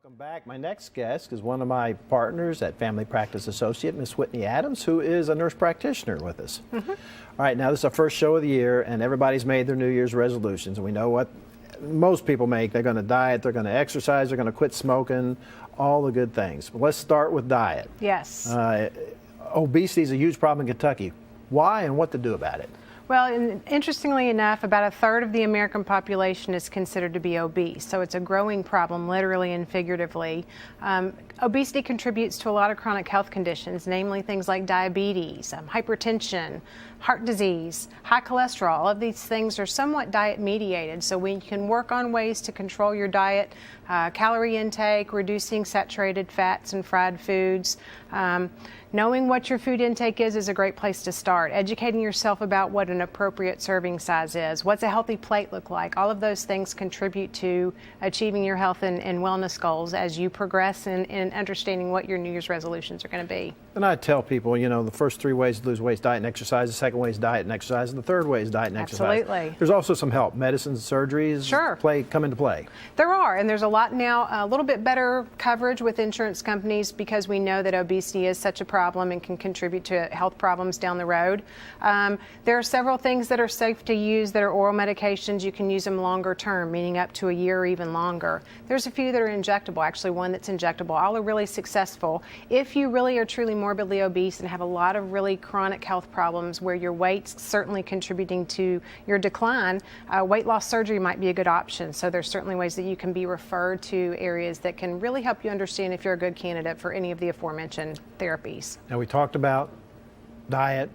Welcome back. My next guest is one of my partners at Family Practice Associate, Miss Whitney Adams, who is a nurse practitioner with us. All right, now this is our first show of the year, and everybody's made their New Year's resolutions, and we know what most people make. They're going to diet, they're going to exercise, they're going to quit smoking, all the good things. But let's start with diet. Yes. Obesity is a huge problem in Kentucky. Why and what to do about it? Well, interestingly enough, about a third of the American population is considered to be obese, so it's a growing problem, literally and figuratively. Obesity contributes to a lot of chronic health conditions, namely things like diabetes, hypertension, heart disease, high cholesterol. All of these things are somewhat diet mediated, so we can work on ways to control your diet, calorie intake, reducing saturated fats and fried foods. Knowing what your food intake is a great place to start. Educating yourself about what an appropriate serving size is. What's a healthy plate look like? All of those things contribute to achieving your health and wellness goals as you progress in understanding what your New Year's resolutions are going to be. And I tell people, you know, the first 3 ways to lose weight is diet and exercise, the second way is diet and exercise, and the third way is diet and exercise. Absolutely. There's also some help. Medicines, surgeries come into play. There are, and there's a lot now, a little bit better coverage with insurance companies because we know that obesity is such a problem and can contribute to health problems down the road. There are several things that are safe to use that are oral medications. You can use them longer term, meaning up to a year or even longer. There's a few that are injectable, actually one that's injectable. All are really successful. If you really are truly morbidly obese and have a lot of really chronic health problems where your weight's certainly contributing to your decline, weight loss surgery might be a good option. So there's certainly ways that you can be referred to areas that can really help you understand if you're a good candidate for any of the aforementioned therapies. Now, we talked about diet,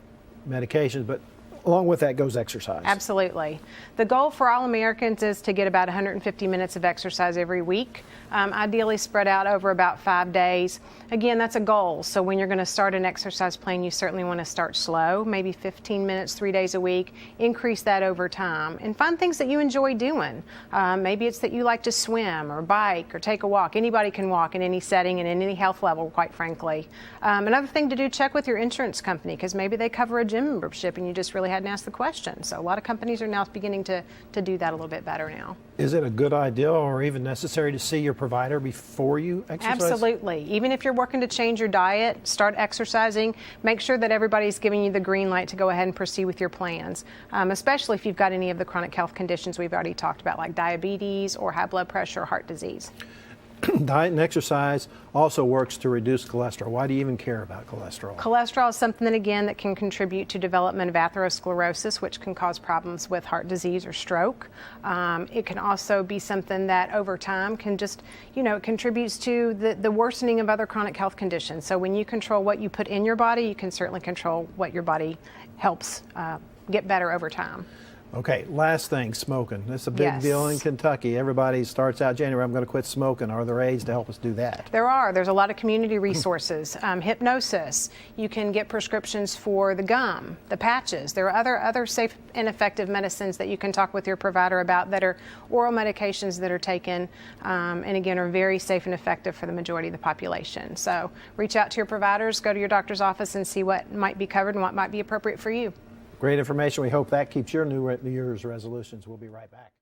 medications, but along with that goes exercise. Absolutely. The goal for all Americans is to get about 150 minutes of exercise every week, ideally spread out over about 5 days. Again, that's a goal. So when you're going to start an exercise plan, you certainly want to start slow, maybe 15 minutes, 3 days a week, increase that over time, and find things that you enjoy doing. Maybe it's that you like to swim or bike or take a walk. Anybody can walk in any setting and in any health level, quite frankly. Another thing to do, check with your insurance company because maybe they cover a gym membership and you just really hadn't asked the question. So a lot of companies are now beginning to do that a little bit better now. Is it a good idea or even necessary to see your provider before you exercise? Absolutely. Even if you're working to change your diet, start exercising, make sure that everybody's giving you the green light to go ahead and proceed with your plans, especially if you've got any of the chronic health conditions we've already talked about, like diabetes or high blood pressure or heart disease. Diet and exercise also works to reduce cholesterol. Why do you even care about cholesterol? Cholesterol is something that, again, that can contribute to development of atherosclerosis, which can cause problems with heart disease or stroke. It can also be something that over time can just, it contributes to the worsening of other chronic health conditions. So when you control what you put in your body, you can certainly control what your body helps get better over time. Okay, last thing, smoking. It's a big deal in Kentucky. Everybody starts out January, I'm going to quit smoking. Are there aids to help us do that? There are. There's a lot of community resources. Hypnosis. You can get prescriptions for the gum, the patches. There are other safe and effective medicines that you can talk with your provider about that are oral medications that are taken and again are very safe and effective for the majority of the population. So reach out to your providers, go to your doctor's office and see what might be covered and what might be appropriate for you. Great information. We hope that keeps your New Year's resolutions. We'll be right back.